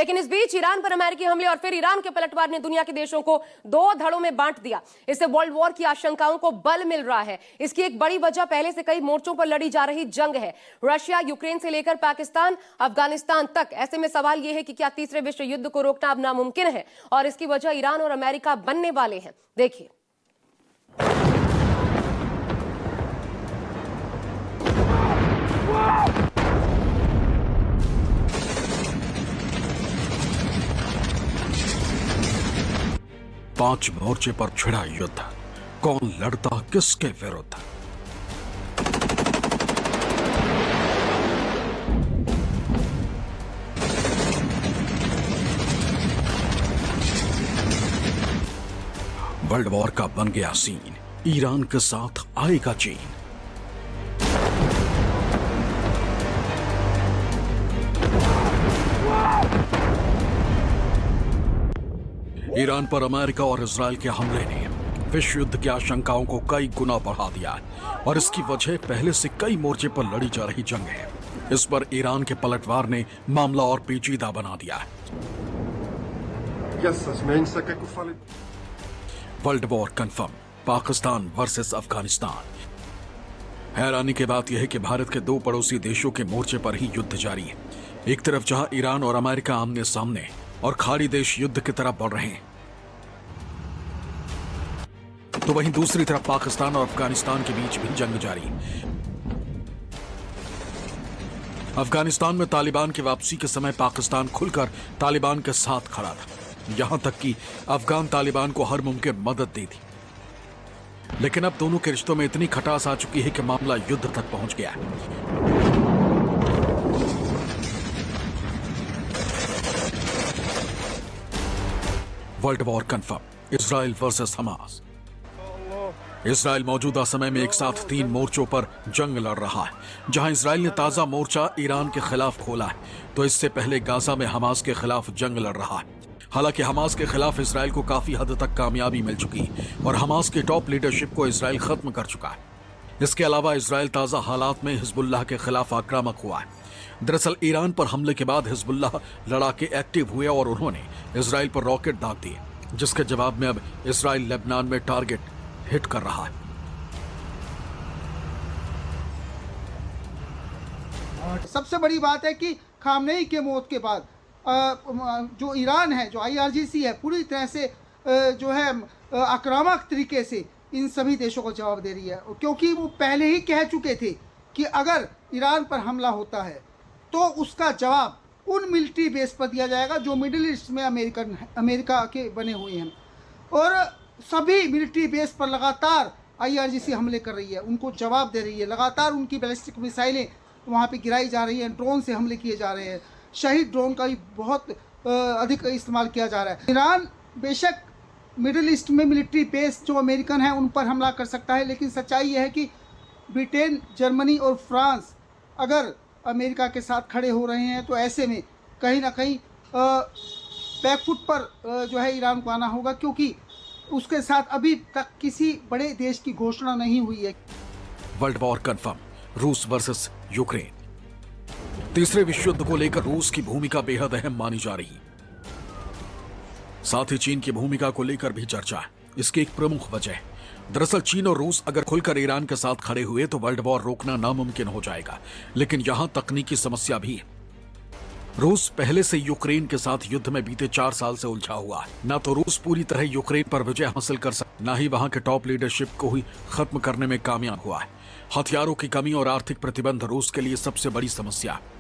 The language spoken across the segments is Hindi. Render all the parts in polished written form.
लेकिन इस बीच ईरान पर अमेरिकी हमले और फिर ईरान के पलटवार ने दुनिया के देशों को दो धड़ों में बांट दिया। इससे वर्ल्ड वॉर की आशंकाओं को बल मिल रहा है। इसकी एक बड़ी वजह पहले से कई मोर्चों पर लड़ी जा रही जंग है, रशिया यूक्रेन से लेकर पाकिस्तान अफगानिस्तान तक। ऐसे में सवाल यह है कि क्या तीसरे विश्व युद्ध को रोकना अब नामुमकिन है, और इसकी वजह ईरान और अमेरिका बनने वाले हैं। देखिए। पांच मोर्चे पर छिड़ा युद्ध, कौन लड़ता किसके विरुद्ध। वर्ल्ड वॉर का बन गया सीन, ईरान के साथ आएगा चीन। ईरान पर अमेरिका और इजराइल के हमले ने विश्व युद्ध की आशंकाओं को कई गुना बढ़ा दिया है, और इसकी वजह पहले से कई मोर्चे पर लड़ी जा रही जंग है। इस पर ईरान के पलटवार ने मामला और पेचीदा बना दिया है। World war confirm, Pakistan versus Afghanistan. हैरानी की बात यह है कि भारत के दो पड़ोसी देशों के मोर्चे पर ही युद्ध जारी है। एक तरफ जहां ईरान और अमेरिका आमने सामने और खाड़ी देश युद्ध की तरफ बढ़ रहे हैं, तो वहीं दूसरी तरफ पाकिस्तान और अफगानिस्तान के बीच भी जंग जारी है। अफगानिस्तान में तालिबान की वापसी के समय पाकिस्तान खुलकर तालिबान के साथ खड़ा था, यहां तक कि अफगान तालिबान को हर मुमकिन मदद दी थी। लेकिन अब दोनों के रिश्तों में इतनी खटास आ चुकी है कि मामला युद्ध तक पहुंच गया है। World war confirm, Israel versus Hamas. Israel मौजूदा समय में एक साथ तीन मोर्चों पर जंग लड़ रहा है। जहां इजराइल ने ताजा मोर्चा ईरान के खिलाफ खोला है, तो इससे पहले गाजा में हमास के खिलाफ जंग लड़ रहा है। हालांकि हमास के खिलाफ इजराइल को काफी हद तक कामयाबी मिल चुकी और हमास की टॉप लीडरशिप को इजराइल खत्म कर चुका है। इसके अलावा इजराइल ताजा हालात में हिजबुल्लाह के खिलाफ आक्रामक हुआ है। दरअसल ईरान पर हमले के बाद हिजबुल्लाह लड़ाके एक्टिव हुए और उन्होंने इजराइल पर रॉकेट दाग दिए, जिसके जवाब में अब इजराइल लेबनान में टारगेट हिट कर रहा है। सबसे बड़ी बात है कि खामनेई के मौत के बाद जो ईरान है, जो IRGC है, पूरी तरह से जो है आक्रामक तरीके से इन सभी देशों को जवाब दे रही है, क्योंकि वो पहले ही कह चुके थे कि अगर ईरान पर हमला होता है तो उसका जवाब उन मिलिट्री बेस पर दिया जाएगा जो मिडिल ईस्ट में अमेरिका के बने हुए हैं। और सभी मिलिट्री बेस पर लगातार IRGC हमले कर रही है, उनको जवाब दे रही है। लगातार उनकी बैलिस्टिक मिसाइलें वहाँ पे गिराई जा रही हैं, ड्रोन से हमले किए जा रहे हैं। शहीद ड्रोन का भी बहुत अधिक इस्तेमाल किया जा रहा है। ईरान बेशक मिडिल ईस्ट में मिलिट्री बेस जो अमेरिकन है उन पर हमला कर सकता है, लेकिन सच्चाई यह है कि ब्रिटेन, जर्मनी और फ्रांस अगर अमेरिका के साथ खड़े हो रहे हैं, तो ऐसे में कहीं ना कहीं बैकफुट पर जो है ईरान को आना होगा, क्योंकि उसके साथ अभी तक किसी बड़े देश की घोषणा नहीं हुई है। वर्ल्ड वॉर कंफर्म, रूस वर्सेस यूक्रेन। तीसरे विश्व युद्ध को लेकर रूस की भूमिका बेहद अहम मानी जा रही है। साथ ही चीन की भूमिका को लेकर भी चर्चा है। इसकी एक प्रमुख वजह है, दरअसल चीन और रूस अगर खुलकर ईरान के साथ खड़े हुए तो वर्ल्ड वॉर रोकना नामुमकिन हो जाएगा। लेकिन यहां तकनीकी समस्या भी है। रूस पहले से यूक्रेन के साथ युद्ध में बीते 4 साल से उलझा हुआ है। न तो रूस पूरी तरह यूक्रेन पर विजय हासिल कर सकता, न ही वहां के टॉप लीडरशिप को ही खत्म करने में कामयाब हुआ है। हथियारों की कमी और आर्थिक प्रतिबंध रूस के लिए सबसे बड़ी समस्या है।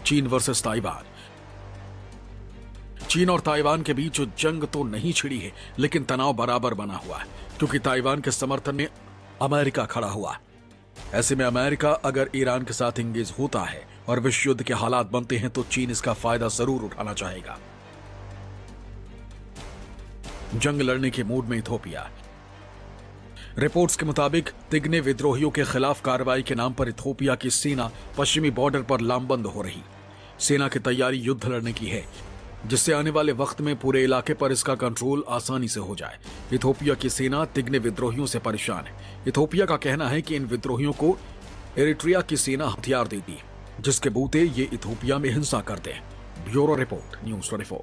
चीन वर्सेस ताइवान। चीन और ताइवान के बीच जंग तो नहीं छिड़ी है, लेकिन तनाव बराबर बना हुआ है, क्योंकि ताइवान के समर्थन में अमेरिका खड़ा हुआ है। ऐसे में अमेरिका अगर ईरान के साथ इंगेज होता है और विश्व युद्ध के हालात बनते हैं, तो चीन इसका फायदा जरूर उठाना चाहेगा। जंग लड़ने के मूड में इथोपिया। रिपोर्ट्स के मुताबिक तिग्ने विद्रोहियों के खिलाफ कार्रवाई के नाम पर इथोपिया की सेना पश्चिमी बॉर्डर पर लामबंद हो रही। सेना की तैयारी युद्ध लड़ने की है, जिससे आने वाले वक्त में पूरे इलाके पर इसका कंट्रोल आसानी से हो जाए। इथोपिया की सेना तिग्ने विद्रोहियों से परेशान है। इथोपिया का कहना है कि इन विद्रोहियों को एरिट्रिया की सेना हथियार देती है। जिसके बूते ये इथोपिया में हिंसा कर दें। Bureau report, news 24।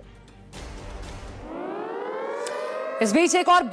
इस बीच एक और